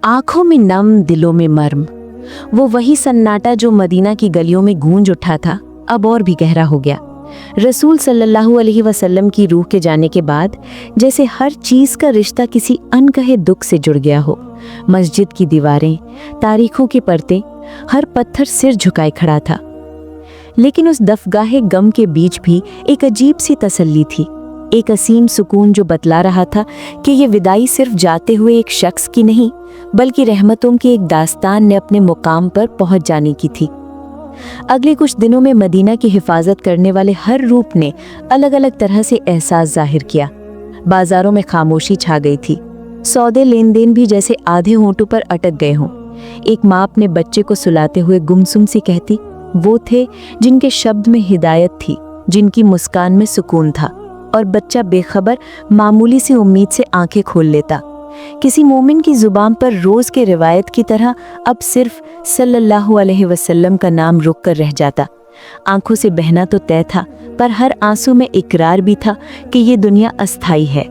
आंखों में नम, दिलों में मर्म। वो वही सन्नाटा जो मदीना की गलियों में गूंज उठा था, अब और भी गहरा हो गया। रसूल सल्लल्लाहु अलैहि वसल्लम की रूह के जाने के बाद जैसे हर चीज का रिश्ता किसी अनकहे दुख से जुड़ गया हो। मस्जिद की दीवारें, तारीखों के पर्दे, हर पत्थर सिर झुकाए खड़ा था। लेकिन उस दफगाहे गम के बीच भी एक अजीब सी तसल्ली थी, एक असीम सुकून जो बतला रहा था कि ये विदाई सिर्फ जाते हुए एक शख्स की नहीं, बल्कि रहमतों की एक दास्तान ने अपने मुकाम पर पहुंच जाने की थी। अगले कुछ दिनों में मदीना की हिफाजत करने वाले हर रूप ने अलग अलग तरह से एहसास जाहिर किया। बाजारों में खामोशी छा गई थी, सौदे लेन देन भी जैसे आधे होंठों पर अटक गए हों। एक माँ अपने बच्चे को सुलाते हुए गुमसुम सी कहती, वो थे जिनके शब्द में हिदायत थी, जिनकी मुस्कान में सुकून था, और बच्चा बेखबर मामूली सी उम्मीद से आंखें खोल लेता। किसी मोमिन की जुबान पर रोज के रिवायत की तरह अब सिर्फ सल्लल्लाहु अलैहि वसल्लम का नाम रुक कर रह जाता। आंखों से बहना तो तय था, पर हर आंसू में इकरार भी था कि ये दुनिया अस्थाई है।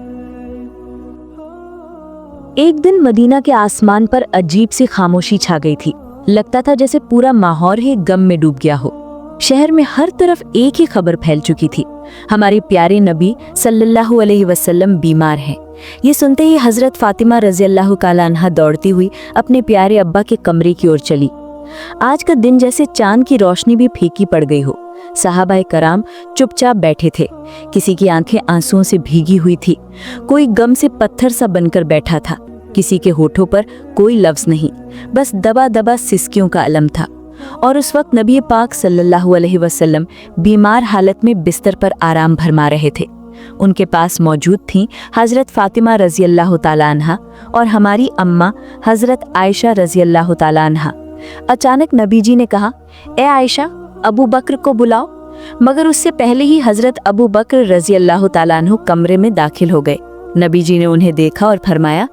एक दिन मदीना के आसमान पर अजीब सी खामोशी छा गई थी। लगता था जैसे पूरा माहौल ही गम में डूब गया हो। शहर में हर तरफ एक ही खबर फैल चुकी थी, हमारे प्यारे नबी सल्लल्लाहु अलैहि वसल्लम बीमार हैं। ये सुनते ही हजरत फातिमा रज़ी अल्लाह ताला अन्हा दौड़ती हुई अपने प्यारे अब्बा के कमरे की ओर चली। आज का दिन जैसे चांद की रोशनी भी फीकी पड़ गई हो। सहाबाए कराम चुपचाप बैठे थे, किसी की आंखें आंसुओं से भीगी हुई थी, कोई गम से पत्थर सा बनकर बैठा था, किसी के होठों पर कोई लफ्ज नहीं, बस दबा दबा सिसकियों का अलम था। और उस वक्त नबी पाक सल्लल्लाहु अलैहि वसल्लम बीमार हालत में बिस्तर पर आराम फरमा रहे थे। उनके पास मौजूद थीं हजरत फातिमा रज़ी अल्लाह ताला अन्हा और हमारी अम्मा हजरत आयशा रज़ी अल्लाह ताला अन्हा। अचानक नबी जी ने कहा, ए आयशा, अबू बकर को बुलाओ। मगर उससे पहले ही हजरत अबू बकर रज़ी अल्लाह ताला अन्हु कमरे में दाखिल हो गए। नबी जी ने उन्हें देखा और फरमाया,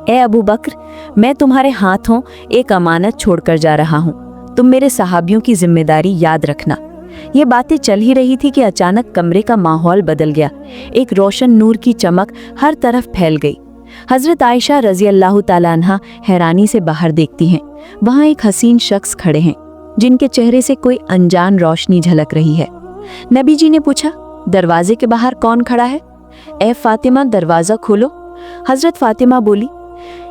ए अबू बकर, मैं तुम्हारे हाथों एक अमानत छोड़कर जा रहा हूँ, तुम मेरे सहाबियों की जिम्मेदारी याद रखना। ये बातें चल ही रही थी कि अचानक कमरे का माहौल बदल गया। एक रोशन नूर की चमक हर तरफ फैल गई। हजरत आयशा रज़ी अल्लाह ताला अन्हा हैरानी से बाहर देखती हैं। वहाँ एक हसीन शख्स खड़े हैं, जिनके चेहरे से कोई अनजान रोशनी झलक रही है। नबी जी ने पूछा, दरवाजे के बाहर कौन खड़ा है? ए फातिमा, दरवाजा खोलो। हजरत फातिमा बोली,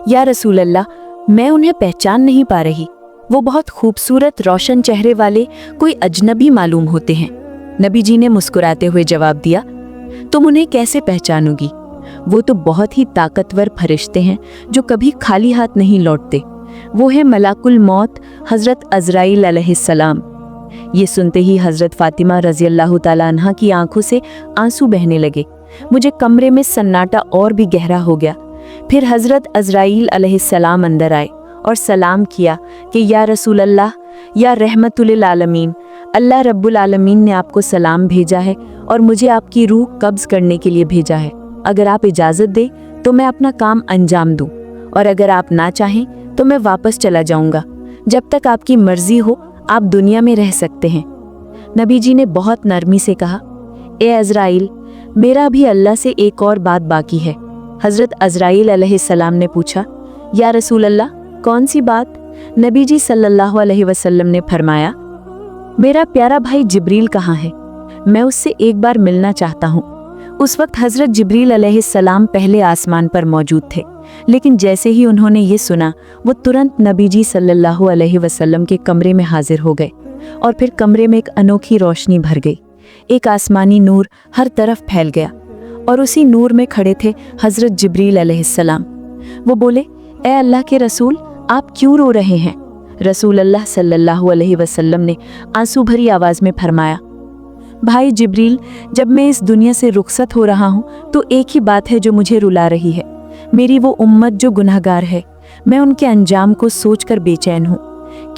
या रसूल अल्लाह, मैं उन्हें पहचान नहीं पा रही। वो बहुत खूबसूरत रोशन चेहरे वाले कोई अजनबी मालूम होते हैं। नबी जी ने मुस्कुराते हुए जवाब दिया, तुम उन्हें कैसे पहचानोगी? वो तो बहुत ही ताकतवर फरिश्ते हैं जो कभी खाली हाथ नहीं लौटते। वो है मलाकुल मौत हजरत अज़राइल अलैहिस्सलाम। ये सुनते ही हजरत फातिमा रज़ी अल्लाह ताला अन्हा की आंखों से आंसू बहने लगे। मुझे कमरे में सन्नाटा और भी गहरा हो गया। फिर हजरत अज़राइल अलैहिस्सलाम अंदर आए और सलाम किया कि या रसूल अल्लाह, या रहमतुल आलमीन, अल्लाह रब्बुल आलमीन ने आपको सलाम भेजा है और मुझे आपकी रूह कब्ज करने के लिए भेजा है। अगर आप इजाज़त दें तो मैं अपना काम अंजाम दूं, और अगर आप ना चाहें तो मैं वापस चला जाऊंगा। जब तक आपकी मर्जी हो आप दुनिया में रह सकते हैं। नबी जी ने बहुत नरमी से कहा, ए अज़राइल, मेरा भी अल्लाह से एक और बात बाकी है। हजरत अज़राइल अलैहिस्सलाम ने पूछा, या रसूल अल्लाह, कौन सी बात? नबी जी सल्लल्लाहु अलैहि वसल्लम ने फरमाया, मेरा प्यारा भाई जिब्रील कहाँ है? मैं उससे एक बार मिलना चाहता हूँ। उस वक्त हजरत जिब्रील अलैहिस्सलाम पहले आसमान पर मौजूद थे, लेकिन जैसे ही उन्होंने ये सुना, वो तुरंत नबी जी सल्लल्लाहु अलैहि वसल्लम के कमरे में हाजिर हो गए और फिर कमरे में एक अनोखी रोशनी भर गई। एक आसमानी नूर हर तरफ फैल गया और उसी नूर में खड़े थे हजरत जिब्रील अलैहिस्सलाम। वो बोले, ए अल्लाह के रसूल, आप क्यों रो रहे हैं? रसूल अल्लाह सल्लल्लाहु अलैहि वसल्लम ने आंसू भरी आवाज़ में फरमाया, भाई जिब्रील, जब मैं इस दुनिया से रुखसत हो रहा हूँ तो एक ही बात है जो मुझे रुला रही है। मेरी वो उम्मत जो गुनहगार है, मैं उनके अंजाम को सोचकर बेचैन हूँ।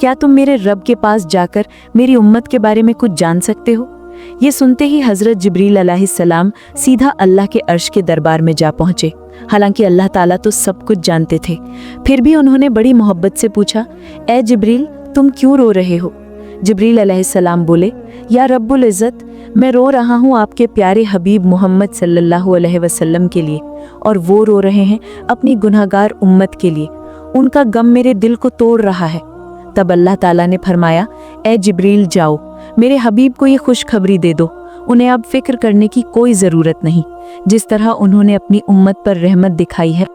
क्या तुम मेरे रब के पास जाकर मेरी उम्मत के बारे में कुछ जान सकते हो? ये सुनते ही हजरत जिब्रील अलैहिस्सलाम सीधा अल्लाह के अर्श के दरबार में जा पहुँचे। हालांकि अल्लाह ताला तो सब कुछ जानते थे, फिर भी उन्होंने बड़ी मोहब्बत से पूछा, ए जिब्रील, तुम क्यों रो रहे हो? जिब्रील अलैहिस्सलाम बोले, या रब्बुल इज़्ज़त, मैं रो रहा हूँ आपके प्यारे हबीब मोहम्मद सल्लल्लाहु अलैहि वसल्लम के लिए, और वो रो रहे हैं अपनी गुनहगार उम्मत के लिए। उनका गम मेरे दिल को तोड़ रहा है। तब अल्लाह ताला ने फरमाया, ए जिब्रील जाओ, मेरे हबीब को ये खुशखबरी दे दो, उन्हें अब फिक्र करने की कोई ज़रूरत नहीं। जिस तरह उन्होंने अपनी उम्मत पर रहमत दिखाई है,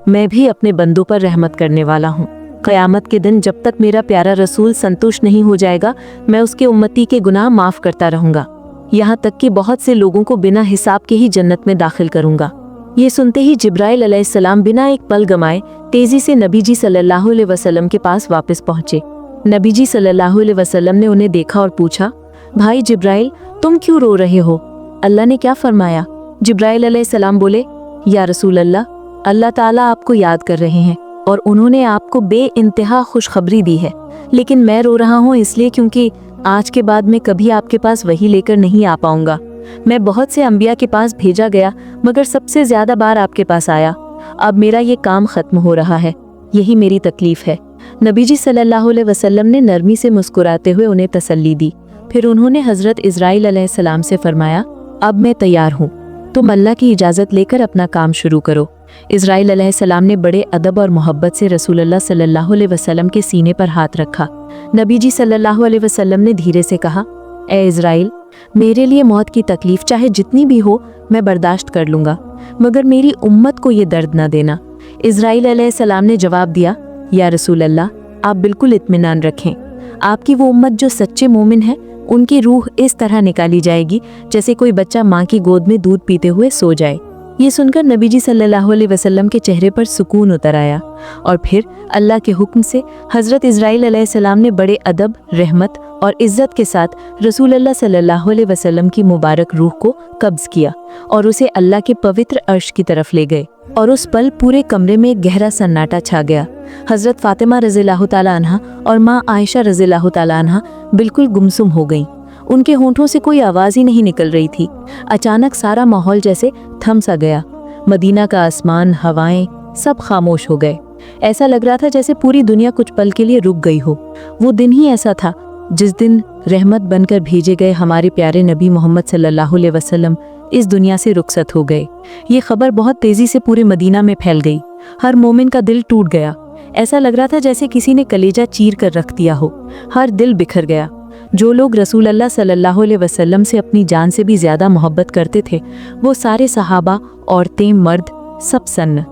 मैं भी अपने बंदों पर रहमत करने वाला हूँ। क़यामत के दिन जब तक मेरा प्यारा रसूल संतुष्ट नहीं हो जाएगा, मैं उसके उम्मती के गुनाह माफ़ करता रहूँगा, यहाँ तक कि बहुत से लोगों को बिना हिसाब के ही जन्नत में दाखिल करूँगा। ये सुनते ही जिब्राइल अलैहिस्सलाम बिना एक पल गमाए तेजी से नबी जी सल्लल्लाहु अलैहि वसल्लम के पास वापस पहुँचे। नबी जी सल्लल्लाहु अलैहि वसल्लम ने उन्हें देखा और पूछा, भाई जिब्राइल, तुम क्यों रो रहे हो? अल्लाह ने क्या फरमाया? जिब्राइल अलैहिस्सलाम बोले, या रसूल अल्लाह, अल्लाह ताला आपको याद कर रहे हैं और उन्होंने आपको बेइंतहा खुशखबरी दी है, लेकिन मैं रो रहा हूँ इसलिए क्योंकि आज के बाद मैं कभी आपके पास वही लेकर नहीं आ पाऊंगा। मैं बहुत से अंबिया के पास भेजा गया, मगर सबसे ज्यादा बार आपके पास आया। अब मेरा ये काम खत्म हो रहा है, यही मेरी तकलीफ है। नबी जी सल्लल्लाहु अलैहि वसल्लम ने नरमी से मुस्कुराते हुए उन्हें तसल्ली दी। फिर उन्होंने हजरत इज़राइल अलैहिस्सलाम से फरमाया, अब मैं तैयार हूँ, तुम अल्लाह की इजाज़त लेकर अपना काम शुरू करो। इज़राइल अलैहिस्सलाम ने बड़े अदब और मोहब्बत से रसूलुल्लाह सल्लल्लाहु अलैहि वसल्लम के सीने पर हाथ रखा। नबी जी सल्लल्लाहु अलैहि वसल्लम ने धीरे से कहा, ए इज़राइल, मेरे लिए मौत की तकलीफ चाहे जितनी भी हो मैं बर्दाश्त कर लूँगा, मगर मेरी उम्मत को ये दर्द न देना। इज़राइल अलैहिस्सलाम ने जवाब दिया, या रसूल अल्लाह, आप बिल्कुल इत्मीनान रखें, आपकी वो उम्मत जो सच्चे मोमिन है, उनकी रूह इस तरह निकाली जाएगी जैसे कोई बच्चा माँ की गोद में दूध पीते हुए सो जाए। ये सुनकर नबी जी सल्लल्लाहु अलैहि वसल्लम के चेहरे पर सुकून उतर आया और फिर अल्लाह के हुक्म से हज़रत इज़राइल अलैहिस्सलाम ने बड़े अदब, रहमत और इज़्ज़त के साथ रसूल अल्लाह सल्लल्लाहु अलैहि वसल्लम की मुबारक रूह को कब्ज़ किया और उसे अल्लाह के पवित्र अर्श की तरफ ले गए। और उस पल पूरे कमरे में एक गहरा सन्नाटा छा गया। हज़रत फ़ातिमा रज़ियल्लाहु ताला अन्हा और माँ आयशा रज़ियल्लाहु ताला अन्हा बिल्कुल गुमसुम हो गईं। उनके होंठों से कोई आवाज़ ही नहीं निकल रही थी। अचानक सारा माहौल जैसे थम सा गया। मदीना का आसमान, हवाएं सब खामोश हो गए। ऐसा लग रहा था जैसे पूरी दुनिया कुछ पल के लिए रुक गई हो। वो दिन ही ऐसा था जिस दिन रहमत बनकर भेजे गए हमारे प्यारे नबी मोहम्मद सल्लल्लाहु अलैहि वसल्लम इस दुनिया से रुखसत हो गए। ये खबर बहुत तेज़ी से पूरे मदीना में फैल गई। हर मोमिन का दिल टूट गया। ऐसा लग रहा था जैसे किसी ने कलेजा चीर कर रख दिया हो। हर दिल बिखर गया। जो लोग रसूल अल्लाह सल्लल्लाहु अलैहि वसल्लम से अपनी जान से भी ज़्यादा मोहब्बत करते थे, वो सारे सहाबा, औरतें, मर्द सब सन्न।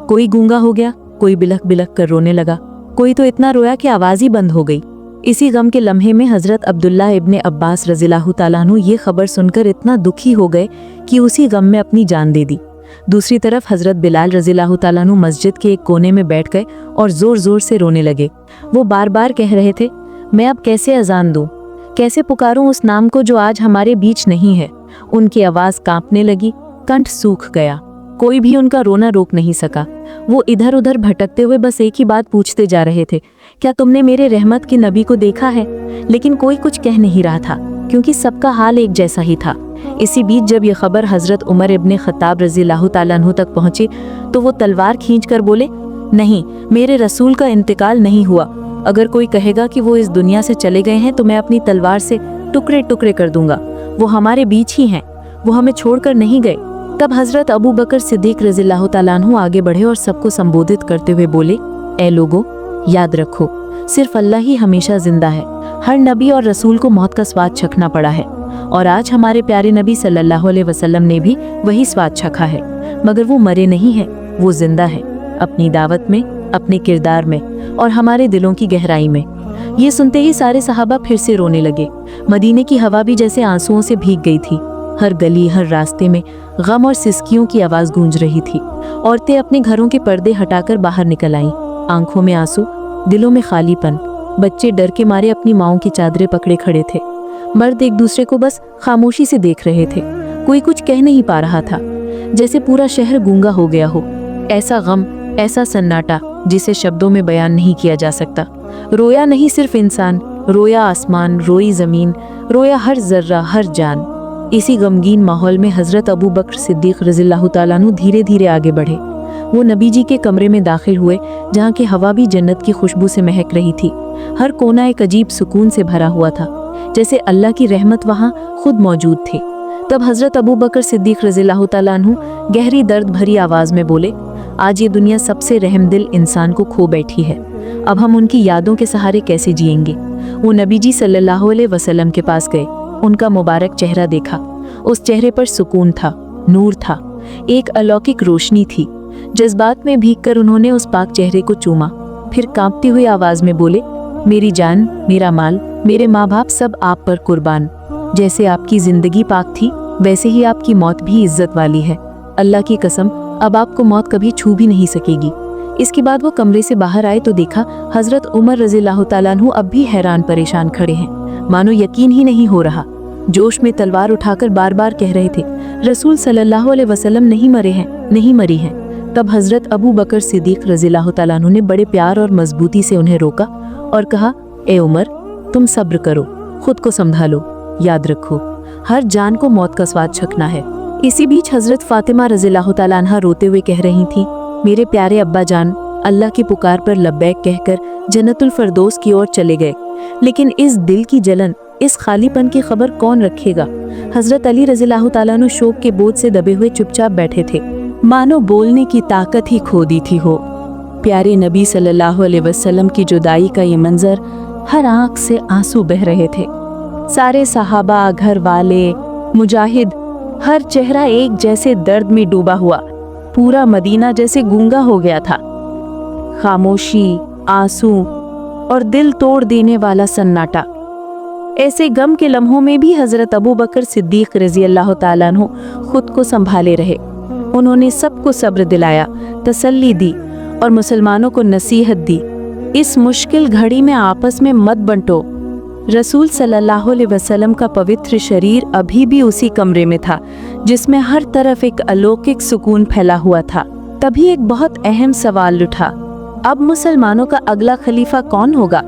कोई गूंगा हो गया, कोई बिलख बिलख कर रोने लगा, कोई तो इतना रोया कि आवाज़ ही बंद हो गई। इसी गम के लम्हे में हज़रत अब्दुल्ला इब्ने अब्बास रज़ियल्लाहु ताला अन्हु ये खबर सुनकर इतना दुखी हो गए कि उसी गम में अपनी जान दे दी। दूसरी तरफ हज़रत बिलाल रज़ियल्लाहु ताला अन्हु मस्जिद के एक कोने में बैठ गए और ज़ोर ज़ोर से रोने लगे। वो बार बार कह रहे थे, मैं अब कैसे अजान दूँ, कैसे पुकारूं उस नाम को जो आज हमारे बीच नहीं है। उनकी आवाज़ कांपने लगी, कंठ सूख गया, कोई भी उनका रोना रोक नहीं सका। वो इधर उधर भटकते हुए बस एक ही बात पूछते जा रहे थे, क्या तुमने मेरे रहमत के नबी को देखा है? लेकिन कोई कुछ कह नहीं रहा था क्योंकि सबका हाल एक जैसा ही था। इसी बीच जब ये खबर हज़रत उमर इब्ने ख़त्ताब रज़ियल्लाहु ताला अन्हु तक पहुंची तो वो तलवार खींचकर बोले, नहीं, मेरे रसूल का इंतकाल नहीं हुआ। अगर कोई कहेगा कि वो इस दुनिया से चले गए हैं तो मैं अपनी तलवार से टुकड़े टुकड़े कर दूंगा। वो हमारे बीच ही हैं, वो हमें छोड़कर नहीं गए। तब हज़रत अबू बकर सिद्दीक रज़ियल्लाहु ताला अन्हु आगे बढ़े और सबको संबोधित करते हुए बोले, ए लोगो, याद रखो, सिर्फ अल्लाह ही हमेशा जिंदा है। हर नबी और रसूल को मौत का स्वाद चखना पड़ा है और आज हमारे प्यारे नबी सल्लल्लाहु अलैहि वसल्लम ने भी वही स्वाद चखा है, मगर वो मरे नहीं हैं, वो जिंदा है, अपनी दावत में, अपने किरदार में और हमारे दिलों की गहराई में। ये सुनते ही सारे सहाबा फिर से रोने लगे। मदीने की हवा भी जैसे आंसुओं से भीग गई थी। हर गली, हर रास्ते में गम और सिसकियों की आवाज़ गूंज रही थी। औरतें अपने घरों के पर्दे हटाकर बाहर निकल आईं, आंखों में आंसू, दिलों में खालीपन। बच्चे डर के मारे अपनी माओं की चादरें पकड़े खड़े थे। मर्द एक दूसरे को बस खामोशी से देख रहे थे। कोई कुछ कह नहीं पा रहा था, जैसे पूरा शहर गूंगा हो गया हो। ऐसा गम, ऐसा सन्नाटा जिसे शब्दों में बयान नहीं किया जा सकता। रोया नहीं सिर्फ इंसान, रोया आसमान, रोई ज़मीन, रोया हर जर्रा, हर जान। इसी गमगीन माहौल में हज़रत अबू बकर सिद्दीक रज़ियल्लाहु ताला अन्हु धीरे धीरे आगे बढ़े। वो नबी जी के कमरे में दाखिल हुए जहाँ की हवा भी जन्नत की खुशबू से महक रही थी। हर कोना एक अजीब सुकून से भरा हुआ था, जैसे अल्लाह की रहमत वहाँ खुद मौजूद थी। तब हज़रत अबू बकर सिद्दीक रज़ियल्लाहु ताला अन्हु गहरी दर्द भरी आवाज़ में बोले, आज ये दुनिया सबसे रहमदिल इंसान को खो बैठी है। अब हम उनकी यादों के सहारे कैसे जिएंगे। वो नबी जी सल्लल्लाहु अलैहि वसल्लम के पास गए, उनका मुबारक चेहरा देखा। उस चेहरे पर सुकून था, नूर था, एक अलौकिक रोशनी थी। जज्बात में भीगकर उन्होंने उस पाक चेहरे को चूमा, फिर कांपती हुई आवाज में बोले, मेरी जान, मेरा माल, मेरे माँ बाप सब आप पर कुर्बान। जैसे आपकी जिंदगी पाक थी, वैसे ही आपकी मौत भी इज्जत वाली है। अल्लाह की कसम, अब आपको मौत कभी छू भी नहीं सकेगी। इसके बाद वो कमरे से बाहर आए तो देखा हजरत उमर रज़ियल्लाहु ताला अन्हु अब भी हैरान परेशान खड़े हैं, मानो यकीन ही नहीं हो रहा। जोश में तलवार उठाकर बार बार कह रहे थे, रसूल सल्लल्लाहु अलैहि वसल्लम नहीं मरे हैं, नहीं मरी हैं। तब हजरत अबू बकर सिद्दीक रज़ियल्लाहु ताला अन्हु ने बड़े प्यार और मजबूती से उन्हें रोका और कहा, ए उमर, तुम सब्र करो, खुद को संभालो, याद रखो हर जान को मौत का स्वाद चखना है। इसी बीच हजरत फातिमा रज़ियल्लाहु ताला अन्हा रोते हुए कह रही थी, मेरे प्यारे अब्बा जान अल्लाह की पुकार पर लब्बैक कहकर जन्नतुल फरदौस की ओर चले गए, लेकिन इस दिल की जलन, इस खालीपन की खबर कौन रखेगा। हजरत अली रज़ियल्लाहु ताला अन्हु शोक के बोझ से दबे हुए चुपचाप बैठे थे, मानो बोलने की ताकत ही खो दी थी हो। प्यारे नबी सल्लल्लाहु अलैहि वसल्लम की जुदाई का ये मंजर, हर आंख से आंसू बह रहे थे। सारे सहाबा, घर वाले, मुजाहिद, हर चेहरा एक जैसे दर्द में डूबा हुआ। पूरा मदीना जैसे गूंगा हो गया था। खामोशी, आंसू और दिल तोड़ देने वाला सन्नाटा। ऐसे गम के लम्हों में भी हजरत अबू बकर सिद्दीक रज़ियल्लाहु ताला अन्हु खुद को संभाले रहे। उन्होंने सबको सब्र दिलाया, तसल्ली दी और मुसलमानों को नसीहत दी, इस मुश्किल घड़ी में आपस में मत बंटो। रसूल सल्लल्लाहु अलैहि वसल्लम का पवित्र शरीर अभी भी उसी कमरे में था, जिसमें हर तरफ एक अलौकिक सुकून फैला हुआ था। तभी एक बहुत अहम सवाल उठा, अब मुसलमानों का अगला खलीफा कौन होगा।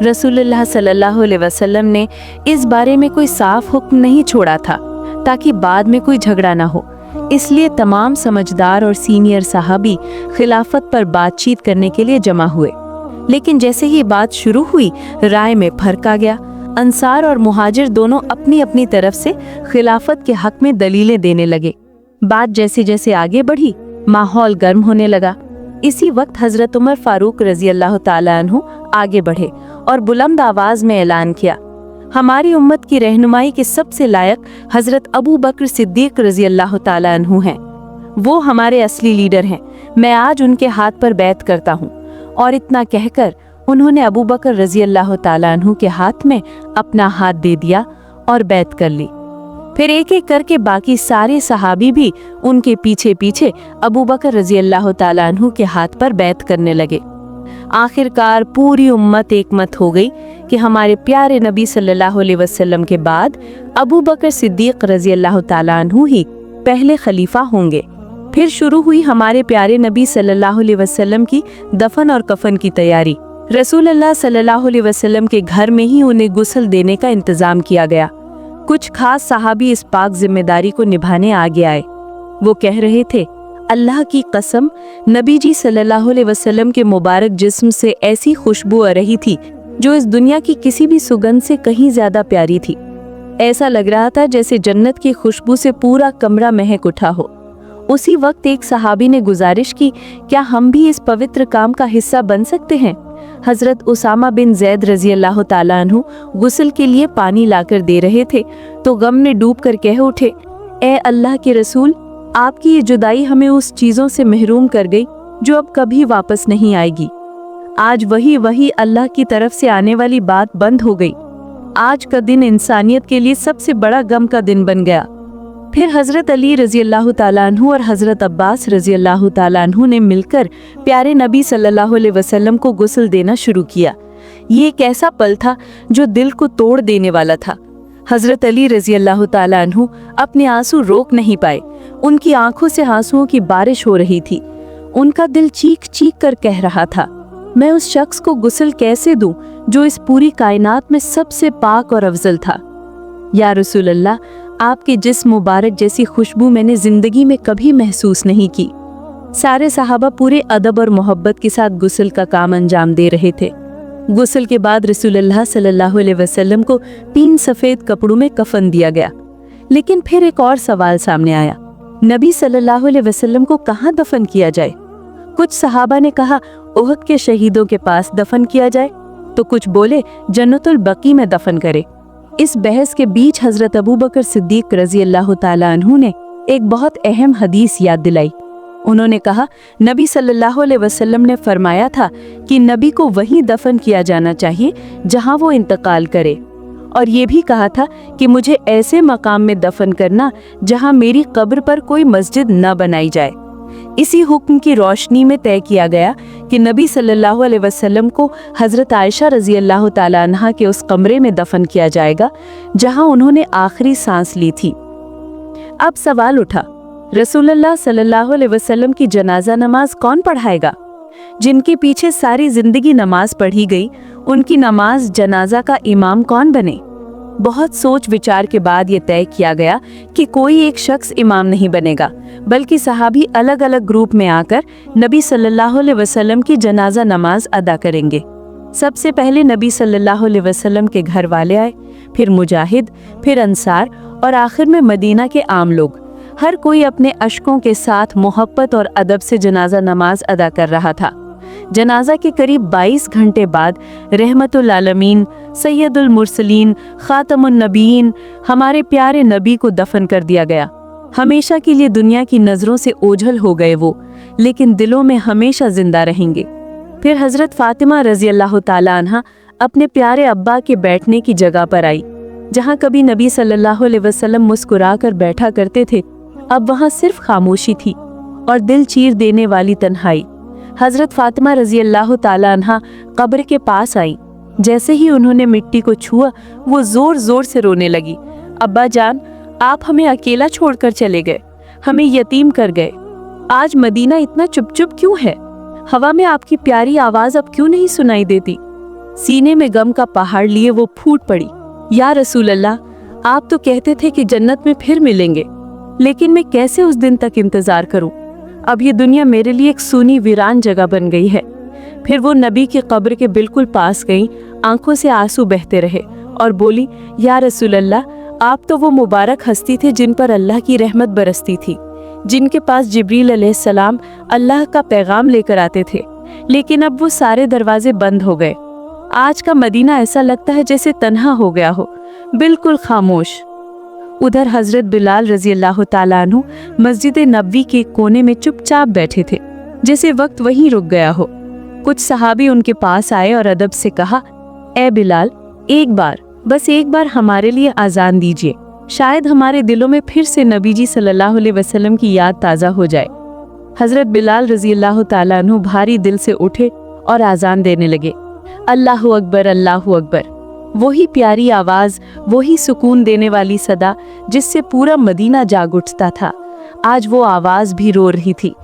रसूलुल्लाह सल्लल्लाहु अलैहि वसल्लम ने इस बारे में कोई साफ हुक्म नहीं छोड़ा था, ताकि बाद में कोई झगड़ा ना हो। इसलिए तमाम समझदार और सीनियर सहाबी खिलाफत पर बातचीत करने के लिए जमा हुए। लेकिन जैसे ही बात शुरू हुई, राय में फर्क आ गया। अंसार और मुहाजिर दोनों अपनी अपनी तरफ से खिलाफत के हक में दलीलें देने लगे। बात जैसे जैसे आगे बढ़ी, माहौल गर्म होने लगा। इसी वक्त हजरत उमर फारूक रज़ियल्लाहु ताला अन्हु आगे बढ़े और बुलंद आवाज में ऐलान किया, हमारी उम्मत की रहनुमाई के सबसे लायक हजरत अबू बकर सिद्दीक रज़ियल्लाहु ताला अन्हु हैं। वो हमारे असली लीडर हैं। मैं आज उनके हाथ पर बैत करता हूँ। और इतना कहकर उन्होंने अबू बकर रज़ियल्लाहु ताला अन्हु के हाथ में अपना हाथ दे दिया और बैत कर ली। फिर एक एक करके बाकी सारे सहाबी भी उनके पीछे पीछे अबू बकर रज़ियल्लाहु ताला अन्हु के हाथ पर बैत करने लगे। आखिरकार पूरी उम्मत एकमत हो गई कि हमारे प्यारे नबी सल्लल्लाहु अलैहि वसल्लम के बाद अबू बकर सिद्दीक रज़ियल्लाहु ताला अन्हु ही पहले खलीफा होंगे। फिर शुरू हुई हमारे प्यारे नबी सल्लल्लाहु अलैहि वसल्लम की दफन और कफन की तैयारी। रसूलुल्लाह सल्लल्लाहु अलैहि वसल्लम के घर में ही उन्हें गुस्ल देने का इंतजाम किया गया। कुछ खास सहाबी इस पाक जिम्मेदारी को निभाने आगे आए। वो कह रहे थे, अल्लाह की कसम, नबी जी सल्लल्लाहु अलैहि वसल्लम के मुबारक जिस्म से ऐसी खुशबू आ रही थी जो इस दुनिया की किसी भी सुगंध से कहीं ज्यादा प्यारी थी। ऐसा लग रहा था जैसे जन्नत की खुशबू से पूरा कमरा महक उठा हो। उसी वक्त एक सहाबी ने गुजारिश की, क्या हम भी इस पवित्र काम का हिस्सा बन सकते हैं। हजरत उसामा बिन जैद रज़ियल्लाहु ताला अन्हु गुस्ल के लिए पानी लाकर दे रहे थे तो गम में डूब कर कह उठे, ए अल्लाह के रसूल, आपकी ये जुदाई हमें उस चीजों से महरूम कर गई जो अब कभी वापस नहीं आएगी। आज वही अल्लाह की तरफ से आने वाली बात बंद हो गई। आज का दिन इंसानियत के लिए सबसे बड़ा गम का दिन बन गया। फिर हजरत अली रज़ियल्लाहु ताला अन्हु और हजरत अब्बास रज़ियल्लाहु ताला अन्हु ने मिलकर प्यारे नबी सल्लल्लाहु अलैहि वसल्लम को गुस्ल देना शुरू किया। ये एक ऐसा पल था जो दिल को तोड़ देने वाला था। हजरत अली रज़ियल्लाहु ताला अन्हु अपने आंसू रोक नहीं पाए। उनकी आंखों से आंसुओं की बारिश हो रही थी। उनका दिल चीख चीख कर कह रहा था, मैं उस शख्स को गुस्ल कैसे दूं जो इस पूरी कायनात में सबसे पाक और अफजल था। या रसूल अल्लाह, आपके जिस्म मुबारक जैसी खुशबू मैंने जिंदगी में कभी महसूस नहीं की। सारे सहाबा पूरे अदब और मोहब्बत के साथ गुस्ल का काम अंजाम दे रहे थे। गुस्ल के बाद रसूलुल्लाह सल्लल्लाहु अलैहि वसल्लम को 3 सफेद कपड़ों में कफन दिया गया। लेकिन फिर एक और सवाल सामने आया, नबी सल्लल्लाहु अलैहि वसल्लम को कहाँ दफन किया जाए। कुछ सहाबा ने कहा उहद के शहीदों के पास दफन किया जाए, तो कुछ बोले जन्नतुल बकी में दफन करे। इस बहस के बीच हजरत अबू बकर सिद्दीक रजी अल्लाह ताला अन्हु ने एक बहुत अहम हदीस याद दिलाई। उन्होंने कहा, नबी सल्लल्लाहु अलैहि वसल्लम ने फरमाया था कि नबी को वहीं दफन किया जाना चाहिए जहां वो इंतकाल करे, और ये भी कहा था कि मुझे ऐसे मकाम में दफन करना जहां मेरी कब्र पर कोई मस्जिद न बनाई जाए। इसी हुक्म की रोशनी में तय किया गया कि नबी सल्लल्लाहु अलैहि वसल्लम को हजरत आयशा रजी अल्लाह ताला अन्हा के उस कमरे में दफन किया जाएगा जहां उन्होंने आखिरी सांस ली थी। अब सवाल उठा, रसूलुल्लाह सल्लल्लाहु अलैहि वसल्लम की जनाजा नमाज कौन पढ़ाएगा? जिनके पीछे सारी जिंदगी नमाज पढ़ी गई, उनकी नमाज जनाजा का इमाम कौन बने? बहुत सोच विचार के बाद ये तय किया गया कि कोई एक शख्स इमाम नहीं बनेगा, बल्कि सहाबी अलग अलग ग्रुप में आकर नबी सल्लल्लाहु अलैहि वसल्लम की जनाजा नमाज अदा करेंगे। सबसे पहले नबी सल्लल्लाहु अलैहि वसल्लम के घर वाले आए, फिर मुजाहिद, फिर अंसार और आखिर में मदीना के आम लोग। हर कोई अपने अशकों के साथ मोहब्बत और अदब से जनाजा नमाज अदा कर रहा था। जनाजा के करीब 22 घंटे बाद रहमतुल आलमीन, सैयदुल मुरसलीन, खातमुन नबीयीन, हमारे प्यारे नबी को दफन कर दिया गया। हमेशा के लिए दुनिया की नजरों से ओझल हो गए वो, लेकिन दिलों में हमेशा जिंदा रहेंगे। फिर हजरत फातिमा रजी अल्लाह ताला अन्हा अपने प्यारे अब्बा के बैठने की जगह पर आई। जहाँ कभी नबी सल्लल्लाहु अलैहि वसल्लम मुस्कुरा कर बैठा करते थे, अब वहाँ सिर्फ खामोशी थी और दिल चीर देने वाली तन्हाई। हजरत फातिमा रजी अल्लाह ताला अन्हा कब्र के पास आई। जैसे ही उन्होंने मिट्टी को छुआ, वो जोर जोर से रोने लगी। अब्बा जान, आप हमें अकेला छोड़कर चले गए, हमें यतीम कर गए। आज मदीना इतना चुप चुप क्यों है? हवा में आपकी प्यारी आवाज अब क्यों नहीं सुनाई देती? सीने में गम का पहाड़ लिए वो फूट पड़ी। या रसूल अल्लाह, आप तो कहते थे कि जन्नत में फिर मिलेंगे, लेकिन मैं कैसे उस दिन तक इंतजार करूं? अब ये दुनिया मेरे लिए एक सूनी वीरान जगह बन गई है। फिर वो नबी की कब्र के बिल्कुल पास गई, आंखों से आंसू बहते रहे और बोली, या रसूल अल्लाह, आप तो वो मुबारक हस्ती थे जिन पर अल्लाह की रहमत बरसती थी, जिनके पास जिब्रील अलैहिस्सलाम अल्लाह का पैगाम लेकर आते थे, लेकिन अब वो सारे दरवाजे बंद हो गए। आज का मदीना ऐसा लगता है जैसे तन्हा हो गया हो, बिल्कुल खामोश। उधर हजरत बिलाल रजी अल्लाह ताला अन्हु मस्जिद नबवी के कोने में चुपचाप बैठे थे, जैसे वक्त वहीं रुक गया हो। कुछ सहाबी उनके पास आए और अदब से कहा, ए बिलाल, एक बार, बस एक बार हमारे लिए आजान दीजिए, शायद हमारे दिलों में फिर से नबी जी सल्लल्लाहु अलैहि वसल्लम की याद ताज़ा हो जाए। हजरत बिलाल रजी अल्लाह ताला अन्हु भारी दिल से उठे और आजान देने लगे। अल्लाहु अकबर, अल्लाहु अकबर। वही प्यारी आवाज, वही सुकून देने वाली सदा जिससे पूरा मदीना जाग उठता था, आज वो आवाज भी रो रही थी।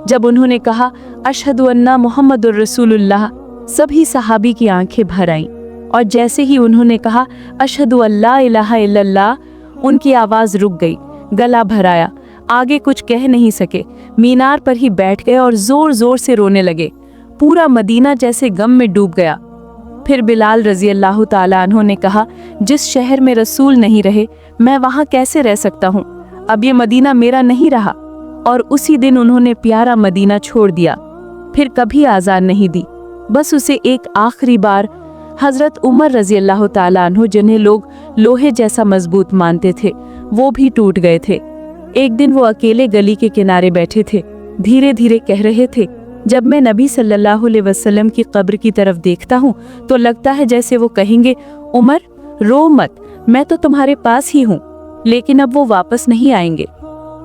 जब उन्होंने कहा, अशहदु अन्ना मुहम्मदुर रसूलुल्लाह, सभी सहाबी की आंखें भर आईं, और जैसे ही उन्होंने कहा, अशहदु अल्ला इलाहा इल्लल्लाह, उनकी आवाज रुक गई, गला भराया, आगे कुछ कह नहीं सके, मीनार पर ही बैठ गए और जोर जोर से रोने लगे। पूरा मदीना जैसे गम में डूब गया। फिर बिलाल रजी अल्लाह ताला अन्हु ने कहा, जिस शहर में रसूल नहीं रहे, मैं वहाँ कैसे रह सकता हूँ? अब ये मदीना मेरा नहीं रहा। और उसी दिन उन्होंने प्यारा मदीना छोड़ दिया, फिर कभी आजान नहीं दी। बस उसे एक आखिरी बार हजरत उमर रजी अल्लाह ताला अन्हु, जिन्हें लोग लोहे जैसा मजबूत मानते थे, वो भी टूट गए थे। एक दिन वो अकेले गली के किनारे बैठे थे, धीरे धीरे कह रहे थे, जब मैं नबी सल्लल्लाहु अलैहि वसल्लम की कब्र की तरफ देखता हूँ तो लगता है जैसे वो कहेंगे, उमर रो मत, मैं तो तुम्हारे पास ही हूँ। लेकिन अब वो वापस नहीं आएंगे।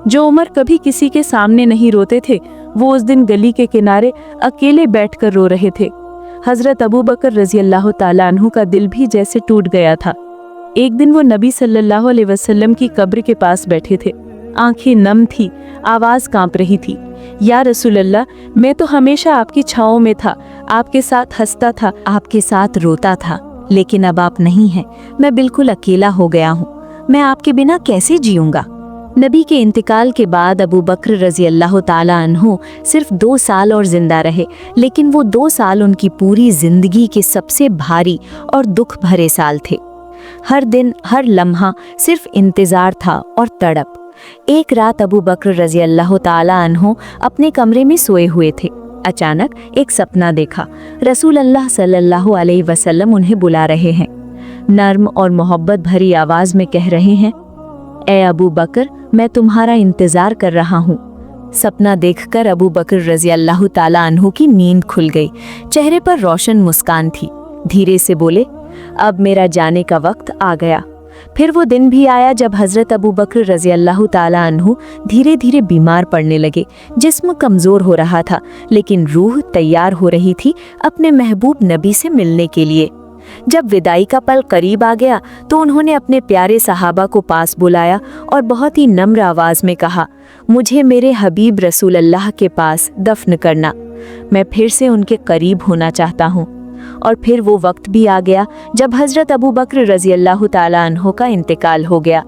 जो उमर कभी किसी के सामने नहीं रोते थे, वो उस दिन गली के किनारे अकेले बैठकर रो रहे थे। हजरत अबू बकर रजी अल्लाह ताला अन्हु का दिल भी जैसे टूट गया था। एक दिन वो नबी सल्लल्लाहु अलैहि वसल्लम की कब्र के पास बैठे थे, आंखें नम थी, आवाज कांप रही थी। या रसूल अल्लाह, मैं तो हमेशा आपकी छाओं में था, आपके साथ हंसता था, आपके साथ रोता था, लेकिन अब आप नहीं हैं, मैं बिल्कुल अकेला हो गया हूँ, मैं आपके बिना कैसे जीऊंगा? नबी के इंतकाल के बाद अबू बकर रजी अल्लाह ताला अन्हु सिर्फ 2 साल और जिंदा रहे, लेकिन वो 2 साल उनकी पूरी जिंदगी के सबसे भारी और दुख भरे साल थे। हर दिन, हर लम्हा सिर्फ इंतजार था और तड़प। एक रात अबू बकर रजी अल्लाह ताला अन्हु अपने कमरे में सोए हुए थे। अचानक एक सपना देखा। रसूल अल्लाह सल्लल्लाहु अलैहि वसल्लम उन्हें बुला रहे हैं। नर्म और मोहब्बत भरी आवाज में कह रहे हैं, ए अबू बकर, मैं तुम्हारा इंतजार कर रहा हूँ। सपना देखकर अबू बकर रजी अल्लाह ताला अन्हु की नींद खुल गई। चेहरे पर रोशन मुस्कान थी। धीरे से बोले, अब मेरा जाने का वक्त आ गया। फिर वो दिन भी आया जब हजरत अबू बकर रजी अल्लाह ताला अन्हु धीरे धीरे बीमार पड़ने लगे। जिस्म कमजोर हो रहा था, लेकिन रूह तैयार हो रही थी अपने महबूब नबी से मिलने के लिए। जब विदाई का पल करीब आ गया तो उन्होंने अपने प्यारे सहाबा को पास बुलाया और बहुत ही नम्र आवाज में कहा, मुझे मेरे हबीब रसूल अल्लाह के पास दफन करना। मैं फिर से उनके करीब होना चाहता हूँ। और फिर वो वक्त भी आ गया जब हजरत अबू बकर रजी अल्लाह ताला अन्हो का इंतकाल हो गया।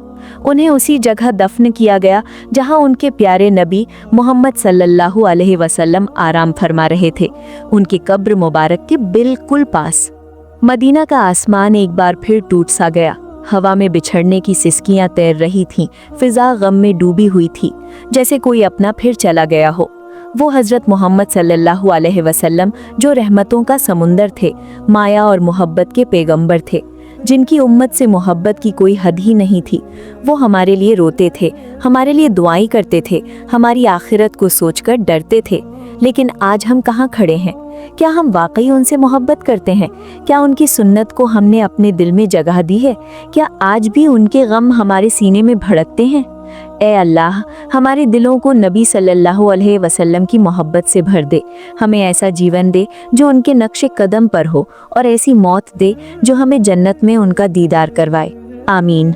उन्हें उसी जगह दफन किया गया जहां उनके प्यारे नबी मोहम्मद सल्लल्लाहु अलैहि वसल्लम आराम फरमा रहे थे, उनकी कब्र मुबारक के बिल्कुल पास। मदीना का आसमान एक बार फिर टूट सा गया। हवा में बिछड़ने की सिसकियां तैर रही थीं। फिजा गम में डूबी हुई थी, जैसे कोई अपना फिर चला गया हो। वो हजरत मोहम्मद सल्लल्लाहु अलैहि वसल्लम जो रहमतों का समुंदर थे, माया और मोहब्बत के पैगंबर थे, जिनकी उम्मत से मोहब्बत की कोई हद ही नहीं थी। वो हमारे लिए रोते थे, हमारे लिए दुआएं करते थे, हमारी आखिरत को सोचकर डरते थे। लेकिन आज हम कहाँ खड़े हैं? क्या हम वाकई उनसे मोहब्बत करते हैं? क्या उनकी सुन्नत को हमने अपने दिल में जगह दी है? क्या आज भी उनके गम हमारे सीने में भड़कते हैं? ए अल्लाह, हमारे दिलों को नबी सल्लल्लाहु अलैहि वसल्लम की मोहब्बत से भर दे। हमें ऐसा जीवन दे जो उनके नक्शे कदम पर हो, और ऐसी मौत दे जो हमें जन्नत में उनका दीदार करवाए। आमीन।